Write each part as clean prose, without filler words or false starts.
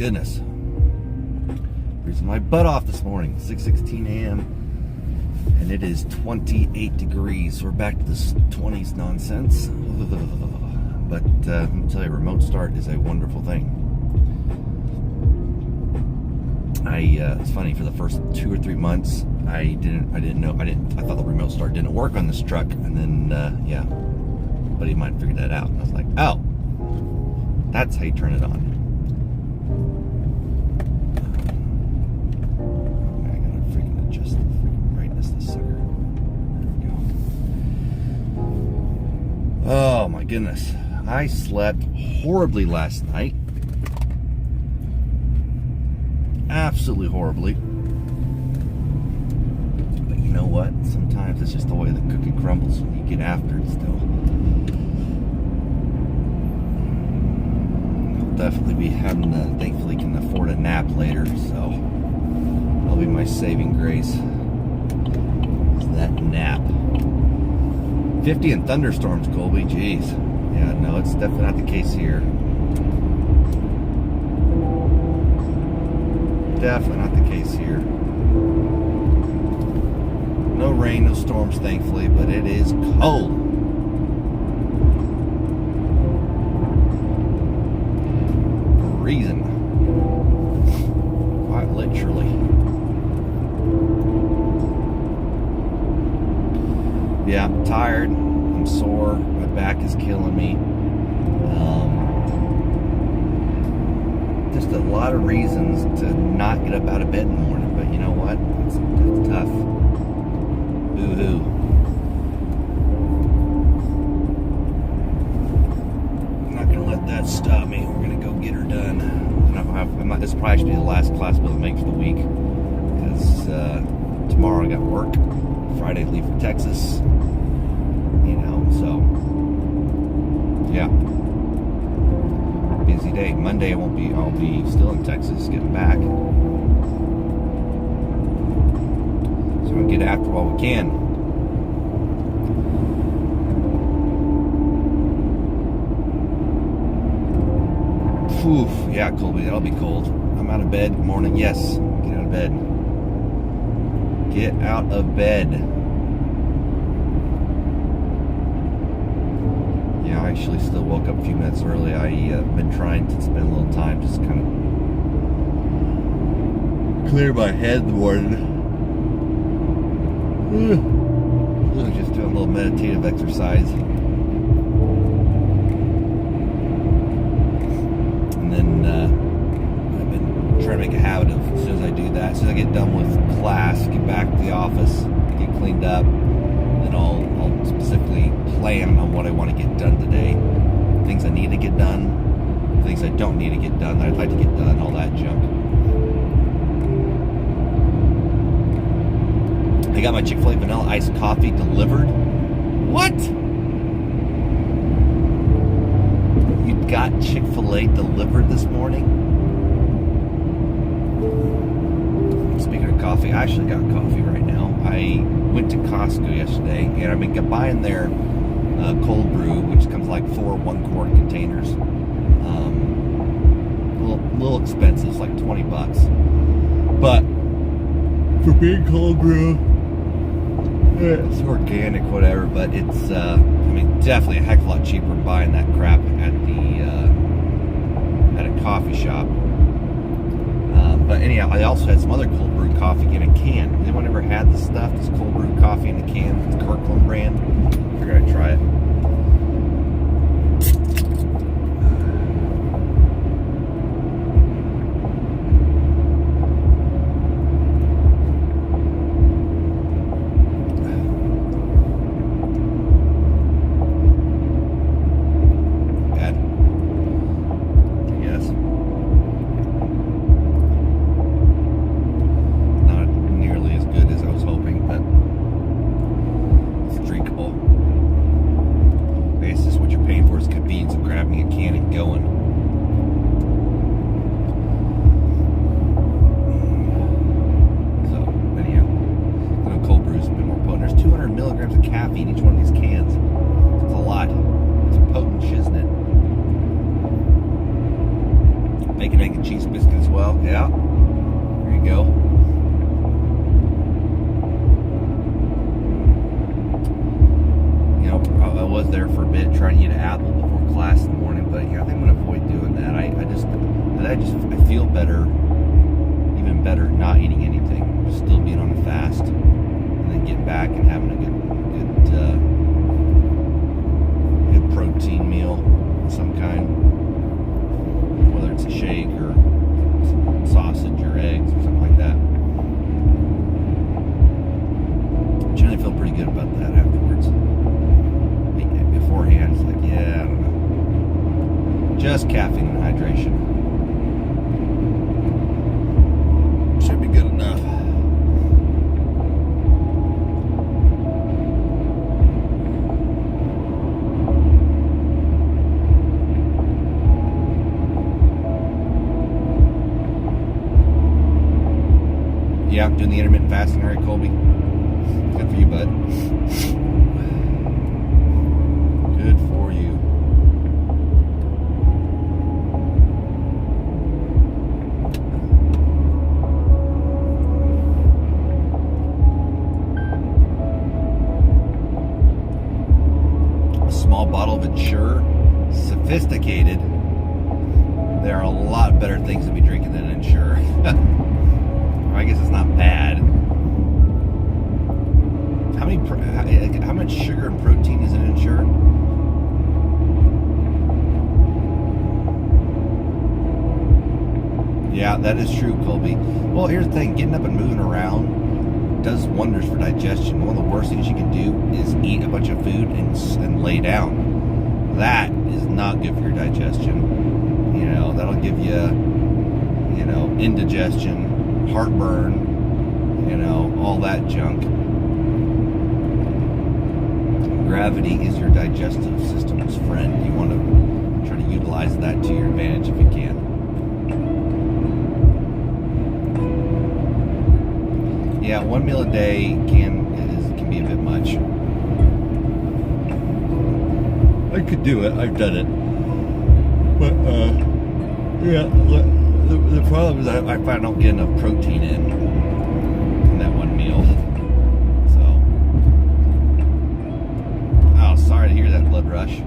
goodness. Freezing my butt off this morning, 6:16 a.m. and it is 28 degrees. We're back to this 20s nonsense. But let me tell you, remote start is a wonderful thing. It's funny, for the first 2 or 3 months, I thought the remote start didn't work on this truck, and then yeah, buddy of mine figured that out, and I was like, oh, that's how you turn it on. I gotta freaking adjust the freaking brightness of this sucker. There we go. Oh my goodness, I slept horribly last night. Absolutely horribly. But you know what? Sometimes it's just the way the cookie crumbles when you get after it still. I'll definitely be having to, thankfully can afford a nap later, so that'll be my saving grace. Is that nap. 50 and thunderstorms, Colby, jeez. Yeah, no, it's definitely not the case here. Definitely not the case here. No rain, no storms, thankfully, but it is cold. Freezing. Quite literally. Yeah, I'm tired. I'm sore. My back is killing me. Just a lot of reasons to not get up out of bed in the morning, but you know what? It's tough. Boo-hoo. I'm not gonna let that stop me. We're gonna go get her done. This will probably should be the last class we'll make for the week, because tomorrow I got work. Friday leave for Texas. You know, so yeah. Busy day. Monday I'll be still in Texas getting back. So we'll get after while we can. Oof, yeah, Colby, that'll be cold. I'm out of bed. Good morning. Yes, get out of bed. Get out of bed. I actually still woke up a few minutes early. I've been trying to spend a little time just kind of clear my head in the morning. Just doing a little meditative exercise. And then I've been trying to make a habit of, as soon as I do that, as soon as I get done with class, get back to the office, get cleaned up, then I'll specifically plan on what I want to get done today. Things I need to get done, things I don't need to get done, that I'd like to get done, all that junk. I got my Chick-fil-A vanilla iced coffee delivered. What? You got Chick-fil-A delivered this morning? Speaking of coffee, I actually got coffee right now. I went to Costco yesterday, and I've been buying their cold brew, which comes like 4 1-quart containers. A little expensive, it's like $20. But for being cold brew, it's organic, whatever. But it's, definitely a heck of a lot cheaper than buying that crap at a coffee shop. But anyhow, I also had some other cold brew coffee in a can. Anyone ever had this stuff? This cold brew coffee in a can? It's Kirkland brand. Figured I'd try it. Bacon, egg, and cheese biscuit Yeah. There you go. I was there for a bit trying to eat an apple before class in the morning, but yeah, I think I'm gonna avoid doing that. I feel better, even better, not eating anything, still being on a fast, and then getting back and having a good protein meal of some kind, whether it's a shake or sausage or eggs or something like that. I generally feel pretty good about that afterwards. Beforehand, it's like, yeah, I don't know. Just caffeine and hydration should be good enough. Yeah, I'm doing the intermittent fasting, all right, Colby? Good for you, bud. Good for you. A small bottle of Ensure, sophisticated. There are a lot better things to be drinking than Ensure. I guess it's not bad. How much sugar and protein is in Ensure? Yeah, that is true, Colby. Well, here's the thing. Getting up and moving around does wonders for digestion. One of the worst things you can do is eat a bunch of food and lay down. That is not good for your digestion. That'll give you, indigestion, heartburn, all that junk. Gravity is your digestive system's friend. You want to try to utilize that to your advantage if you can. Yeah, one meal a day can be a bit much. I could do it. I've done it. But yeah, the problem is I find I don't get enough protein in that one meal. So, oh, sorry to hear that, blood rush.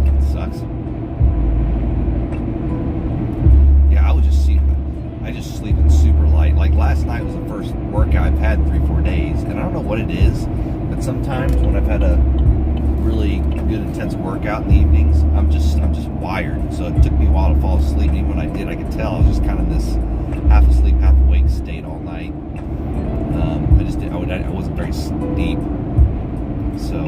It sucks. Yeah, I just sleeping super light. Like last night was the first workout I've had in 3-4 days, and I don't know what it is, but sometimes when I've had a really good intense workout in the evenings, I'm just wired. So it took me a while to fall asleep. Even when I did, I could tell I was just kind of in this half asleep, half awake state all night. I wasn't very deep. So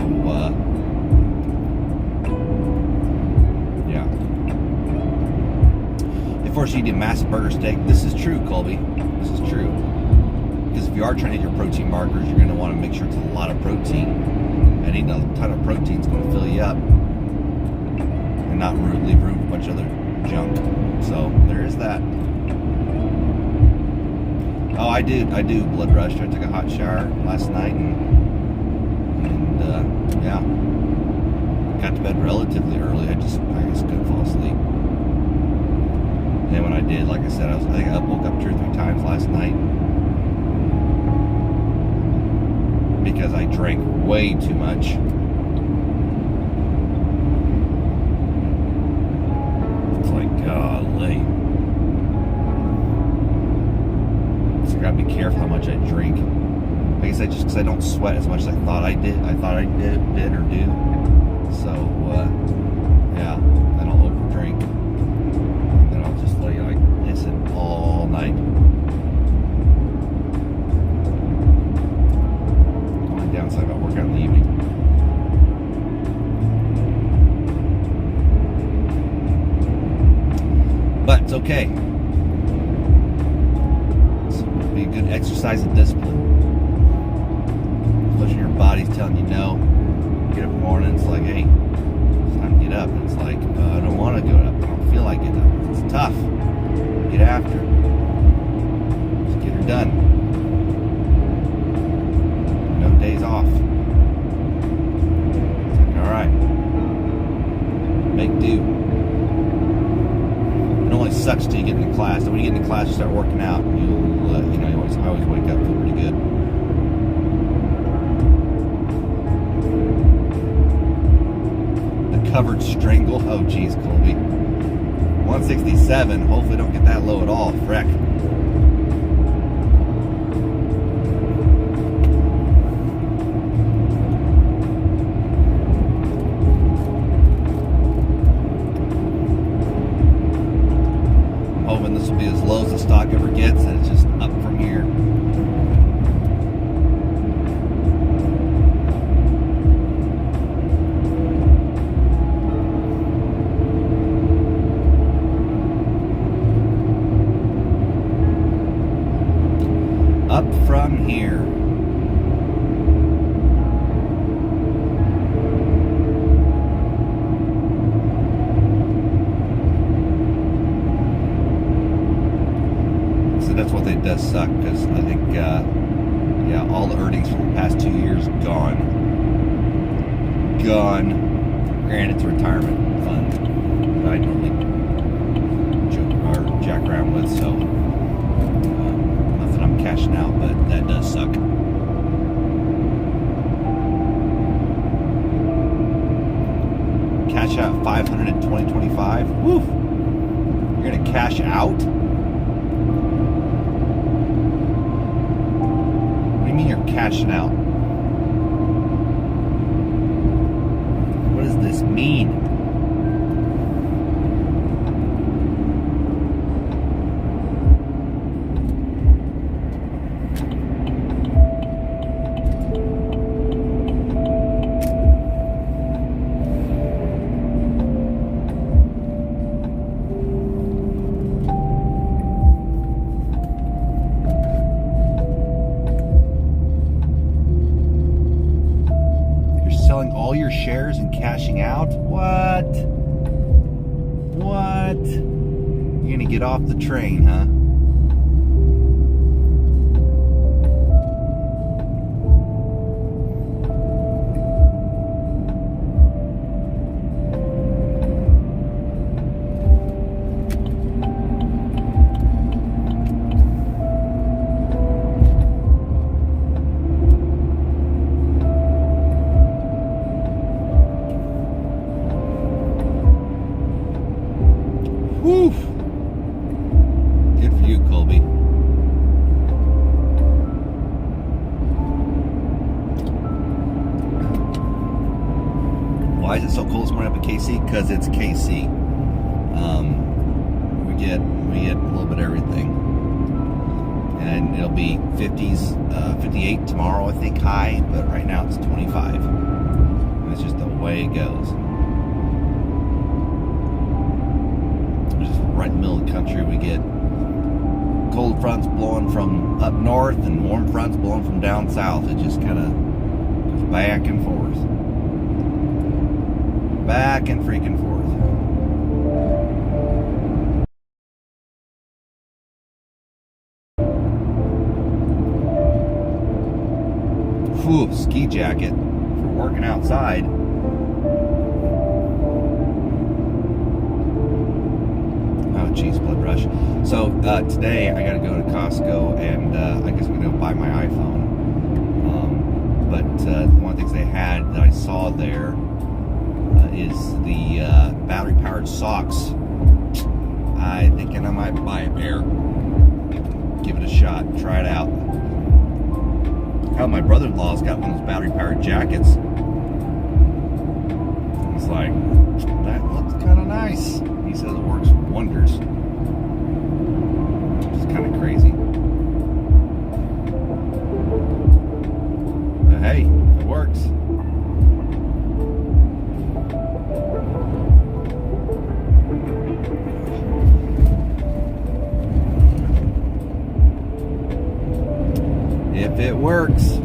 yeah. Of course, you eat a massive burger steak. This is true, Colby. This is true. Because if you are trying to hit your protein markers, you're going to want to make sure it's a lot of protein. And eating a ton of protein is going to fill you up and not leave room for a bunch of other junk. So there is that. Oh, I do blood rush. I took a hot shower last night and yeah, got to bed relatively early. I just couldn't fall asleep. And when I did, like I said, I think I woke up 2 or 3 times last night because I drank way too much. It's like, golly. So I gotta be careful how much I drink. I guess just because I don't sweat as much as I thought I did or do. So, yeah, then I'll overdrink. And then I'll just lay like pissing all night. Only downside about working out in the evening. But it's okay. It'll be a good exercise and discipline. Especially your body's telling you no. You get up in the morning, it's like, hey, it's time to get up. And it's like, I don't want to get up. I don't feel like getting up. It's tough. Get after it. Just get her done. No days off. It's like, alright. Make do. It only sucks sucks till you get into class. And when you get into class, you start working out. You'll, I always wake up feel pretty good. The covered strangle. Oh, geez, Colby. 167. Hopefully, don't get that low at all. Freck. This will be as low as the stock ever gets, and it's just up from here. Up from here. That's what it does suck, because I think, all the earnings for the past 2 years gone. Granted, it's a retirement fund that I normally jack around with, so nothing I'm cashing out, but that does suck. Cash out 500 in 2025. Woo! You're gonna cash out? You're cashing out. What does this mean? Selling all your shares and cashing out? What? You're gonna get off the train, huh? Woo! Good for you, Colby. Why is it so cold this morning up in KC? Because it's KC. We get a little bit of everything. And it'll be 50s, 58 tomorrow, I think, high. But right now it's 25. And it's just the way it goes. Right in the middle of the country, we get cold fronts blowing from up north and warm fronts blowing from down south. It just kind of goes back and forth. Back and freaking forth. Whew, ski jacket for working outside. Geez, blood rush. So today I gotta go to Costco, and I guess I'm gonna go buy my iPhone. But one of the things they had that I saw there is the battery powered socks. I'm thinking I might buy a pair. Give it a shot. Try it out. How my brother-in-law's got one of those battery powered jackets. It's like, that looks kind of nice. He says it works wonders. It's kind of crazy. But hey, it works. If it works.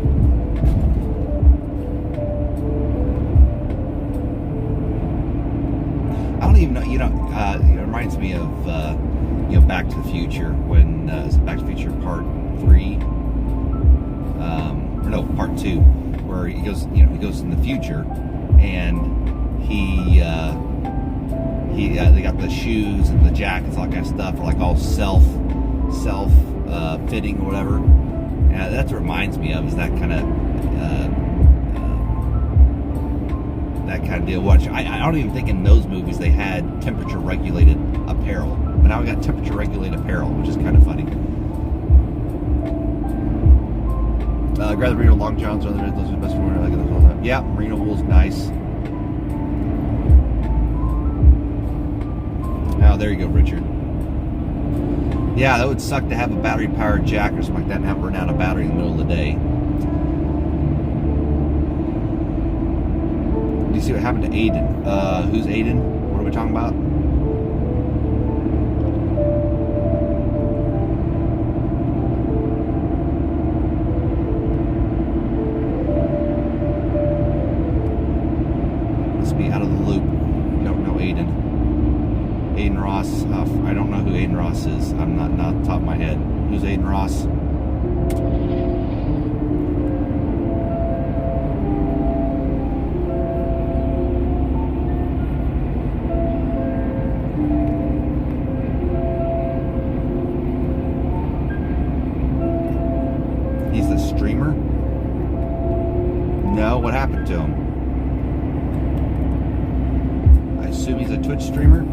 I don't even know, it reminds me of, Back to the Future, when, Back to the Future Part 3, or no, Part 2, where he goes in the future, and he they got the shoes and the jackets, all that kind of stuff, like all self fitting or whatever. And that's what it reminds me of, is that kind of deal. Watch, I don't even think in those movies they had temperature regulated apparel, but now we got temperature regulated apparel, which is kind of funny. Grab the merino long johns, those are the best for like those all the time. Yeah, merino wool's nice. Oh, there you go, Richard. Yeah, that would suck to have a battery powered jacket or something like that and have to run out of battery in the middle of the day. Do you see what happened to Aiden? Who's Aiden? What are we talking about? Must be out of the loop. Don't know Aiden. Aiden Ross. I don't know who Aiden Ross is. I'm not off the top of my head. Who's Aiden Ross? He's the streamer? No, what happened to him? I assume he's a Twitch streamer?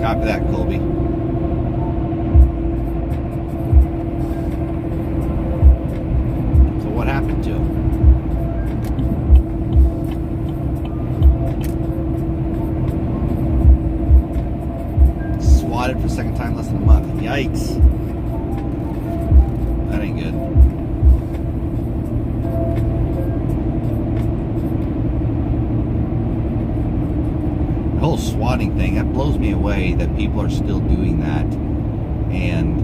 Copy that, Colby. So what happened to him? Swatted for the second time less than a month. Yikes. That ain't good. The whole swatting thing, that blows me away that people are still doing that. And,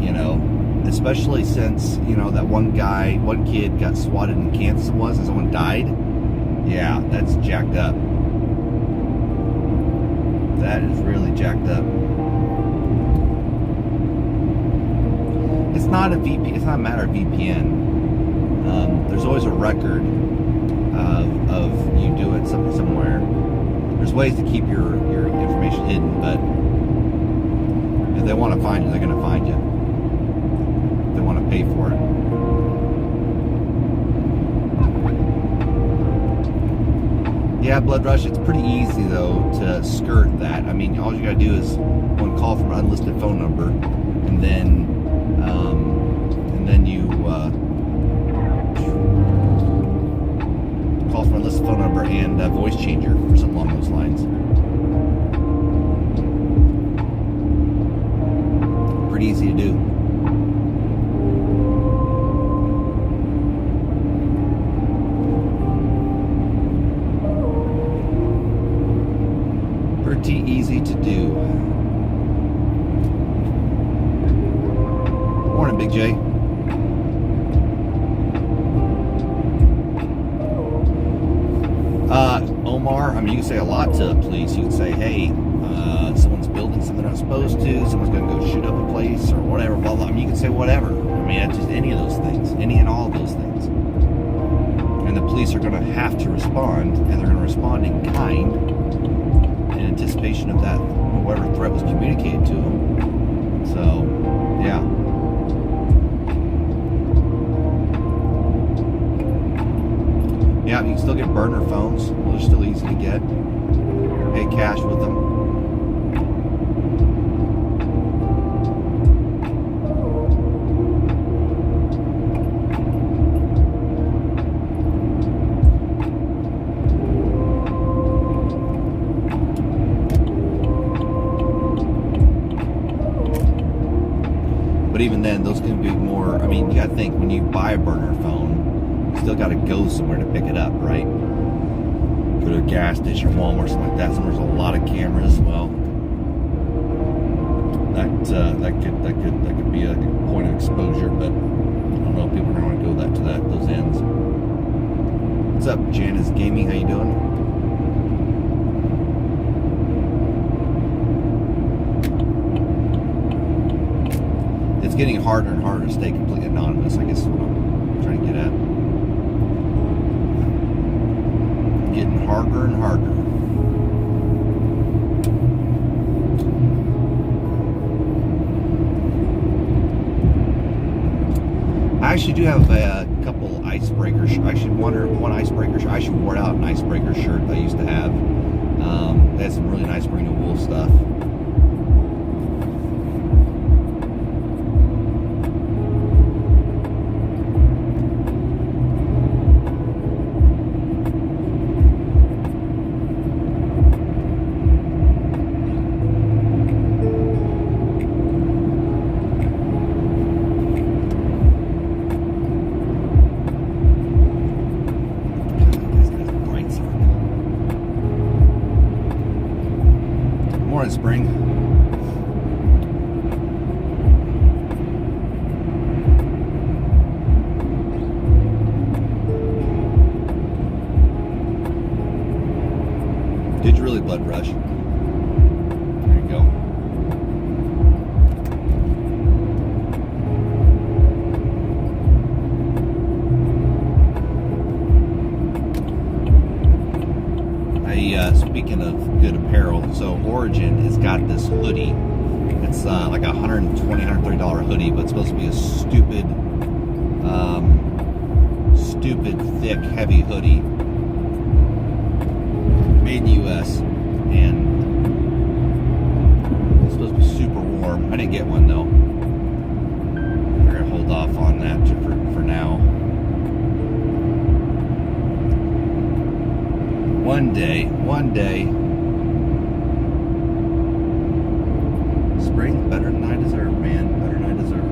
you know, especially since, you know, that one kid got swatted in Kansas and someone died. Yeah, that's jacked up. That is really jacked up. It's not a VPN. It's not a matter of VPN. There's always a record of you doing something somewhere. There's ways to keep your information hidden, but if they want to find you, they're going to find you. If they want to pay for it. Yeah, Blood Rush, it's pretty easy, though, to skirt that. I mean, all you got to do is one call from an unlisted phone number, and then you call from a listed phone number and a voice changer or something along those lines. Pretty easy to do. Pretty easy to do. Morning, Big J. Omar, I mean, you can say a lot to police. You can say, hey, someone's building something they're not supposed to, someone's going to go shoot up a place or whatever, blah, blah. I mean, you can say whatever. I mean, it's just any of those things, any and all of those things. And the police are going to have to respond, and they're going to respond in kind in anticipation of that, whatever threat was communicated to them. So, yeah. Yeah, you can still get burner phones. They're still easy to get. Pay cash with them. But even then, those can be more. I mean, you got to think when you buy a burner phone, you still got to go somewhere to pick it up, right? Go to a gas station or Walmart, something like that. Somewhere there's a lot of cameras. Well, that could be a point of exposure, but I don't know if people are going to want to go to those ends. What's up, Janice Gaming? How you doing? It's getting harder and harder to stay completely anonymous, I guess is what I'm trying to get at. Getting harder and harder. I actually do have a couple icebreakers. I should wonder one icebreaker. I should wear out an icebreaker shirt that I used to have. They had some really nice merino wool stuff. Spring. Did you really blood rush? There you go. Speaking of good apparel, so Origin has got this hoodie. It's like a $120, $130 hoodie, but it's supposed to be a stupid, thick, heavy hoodie. Made in the U.S. and it's supposed to be super warm. I didn't get one though. We're gonna hold off on that for now. One day. Spring, better than I deserve, man. Better than I deserve.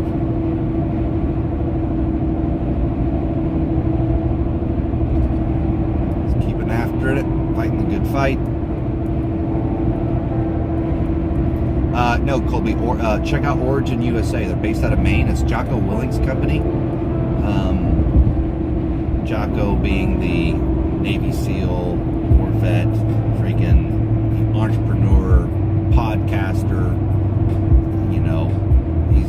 Just keeping after it, fighting the good fight. No, Colby, check out Origin USA. They're based out of Maine. It's Jocko Willink's company. Jocko being the Navy SEAL, War vet, freaking entrepreneur, podcaster. You know, he's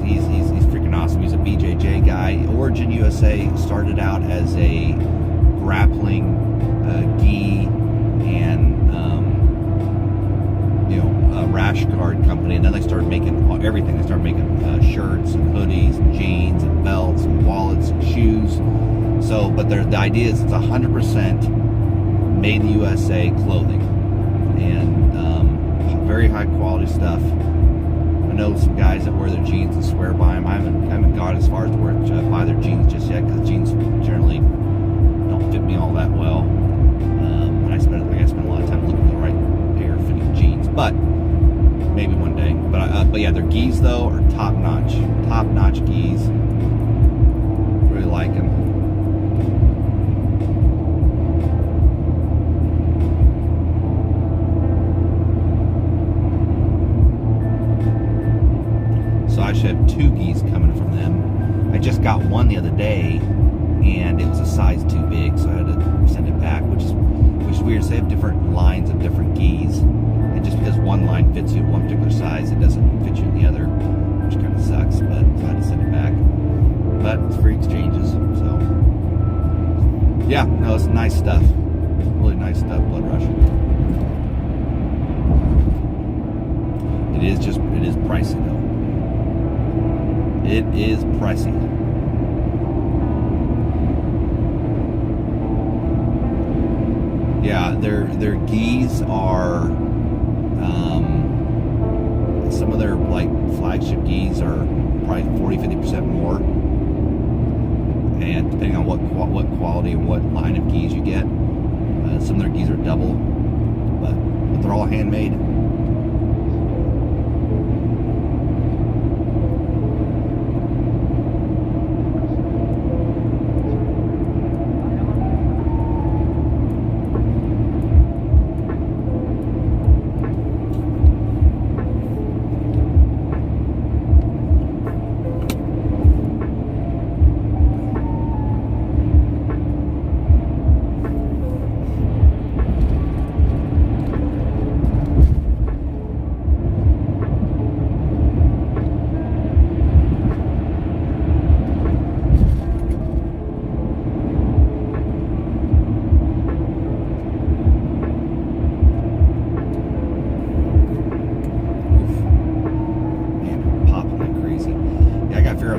freaking awesome. He's a BJJ guy. Origin USA started out as a grappling gi and a rash guard company, and then they started making everything. They started making shirts and hoodies and jeans and belts and wallets and shoes. So, but the idea is it's 100% made in the USA clothing, and very high quality stuff. I know some guys that wear their jeans and swear by them. I haven't gone as far as to buy their jeans just yet, because jeans generally don't fit me all that well. And I spend a lot of time looking for the right pair of fitting jeans, but maybe one day. But yeah, their gis though are top notch gis. Really like them. I should have 2 gis coming from them. I just got one the other day, and it was a size too big, so I had to send it back, which is weird. So they have different lines of different gis, and just because one line fits you in one particular size, it doesn't fit you in the other, which kind of sucks. But I had to send it back. But it's free exchanges, so yeah, no, it's nice stuff. Really nice stuff. Blood Rush. It is pricey though. It is pricey. Yeah, their gis are some of their like flagship gis are probably 40-50% more, and depending on what quality and what line of gis you get, some of their gis are double, but they're all handmade.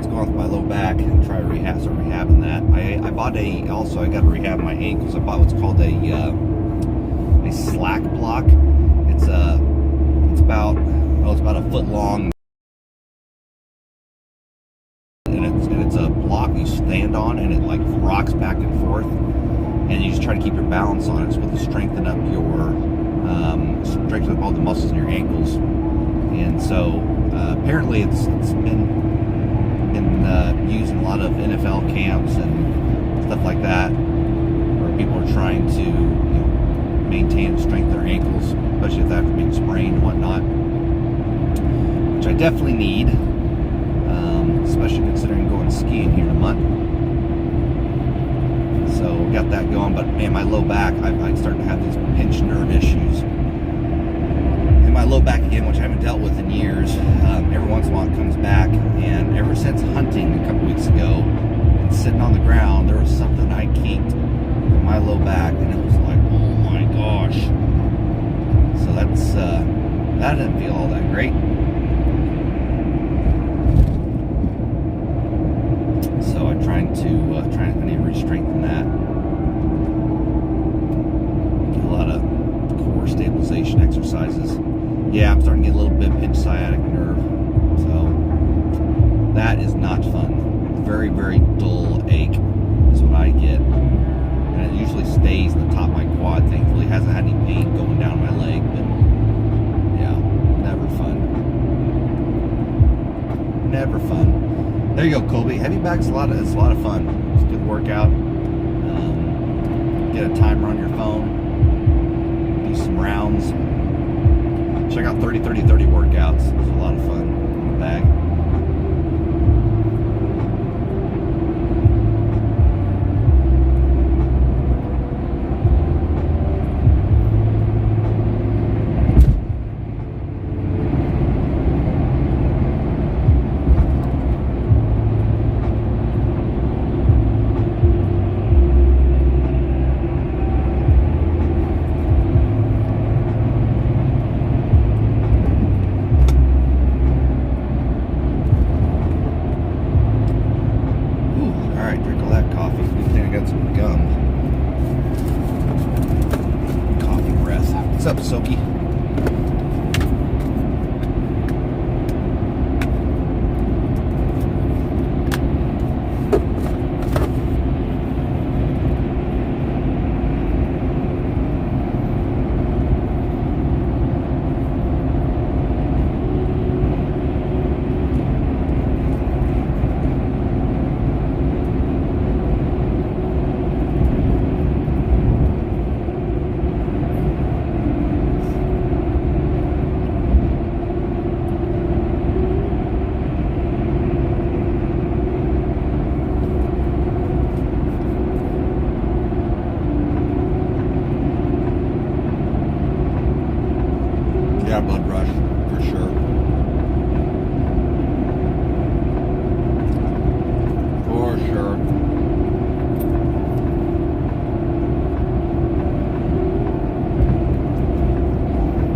what's going on with my low back and try to start rehabbing that. I got to rehab my ankles. I bought what's called a slack block. It's about a foot long, and it's a block you stand on, and it like rocks back and forth, and you just try to keep your balance on it. It's supposed to strengthen up all the muscles in your ankles. And so apparently it's been used in a lot of NFL camps and stuff like that, where people are trying to maintain and strengthen their ankles, especially if they're after being sprained and whatnot, which I definitely need, especially considering going skiing here in a month. So we got that going, but man, my low back, I started to have these pinched nerve issues. My low back again, which I haven't dealt with in years. Every once in a while it comes back, and ever since hunting a couple weeks ago and sitting on the ground, there was something I kinked in my low back, and it was like, oh my gosh. So that didn't feel all that great. So I'm trying to re-strengthen that. A lot of core stabilization exercises. Yeah, I'm starting to get a little bit of pinched sciatic nerve, so that is not fun. Very, very dull ache is what I get, and it usually stays in the top of my quad. Thankfully, hasn't had any pain going down my leg, but yeah, never fun. Never fun. There you go, Colby. Heavy back's it's a lot of fun. It's a good workout. Get a timer on your phone. Do some rounds. Check out 30-30-30 workouts. It was a lot of fun in the bag. What's up, Soki? Yeah, blood rush, for sure. For sure.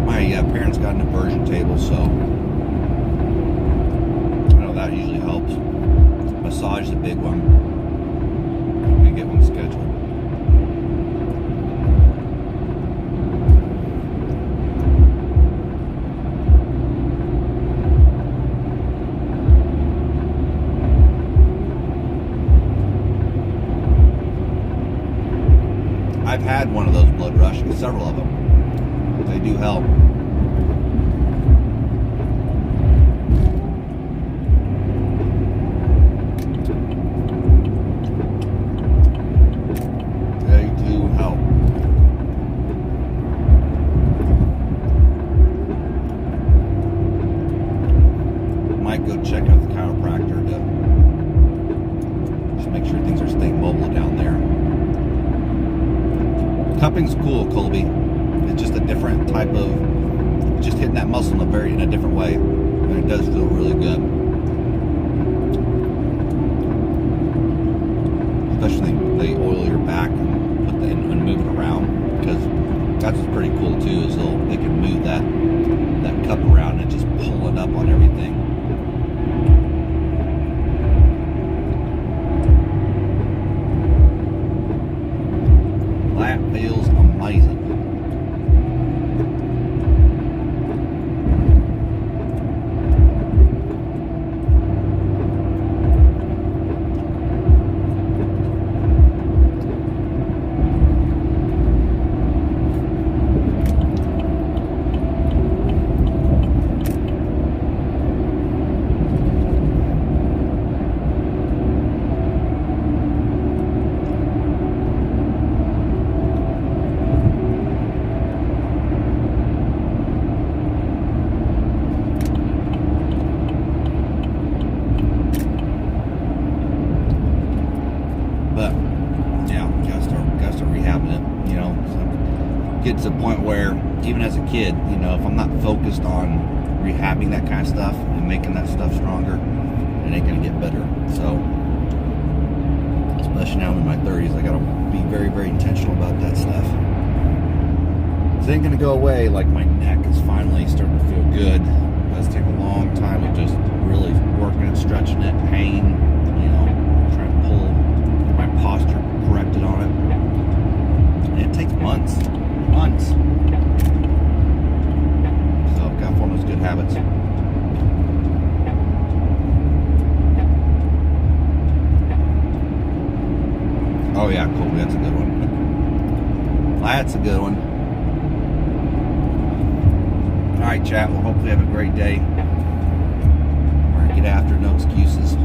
My parents got an inversion table, so I know that usually helps. Massage is a big one. I'm gonna get one scheduled. I've had one of those blood rushes, several of them. They do help. They do help. Might go check out the chiropractor to just make sure things are staying mobile down there. Cupping's cool, Colby. It's just a different type of, just hitting that muscle in a different way, and it does feel really good. Especially they oil your back and move it around, because that's what's pretty cool too. Is they can move that cup around and just pull it up on everything. get to the point where, even as a kid, you know, if I'm not focused on rehabbing that kind of stuff and making that stuff stronger, it ain't gonna get better. So, especially now I'm in my 30s, I gotta be very, very intentional about that stuff. It ain't gonna go away. Like, my neck is finally starting to feel good. It does take a long time of just really working and stretching it, pain, you know, trying to pull my posture corrected on it. And it takes months. So I've got to form those good habits. Oh yeah, Colby, that's a good one. That's a good one. All right, chat. Well, hopefully have a great day. We're gonna get after it. No excuses.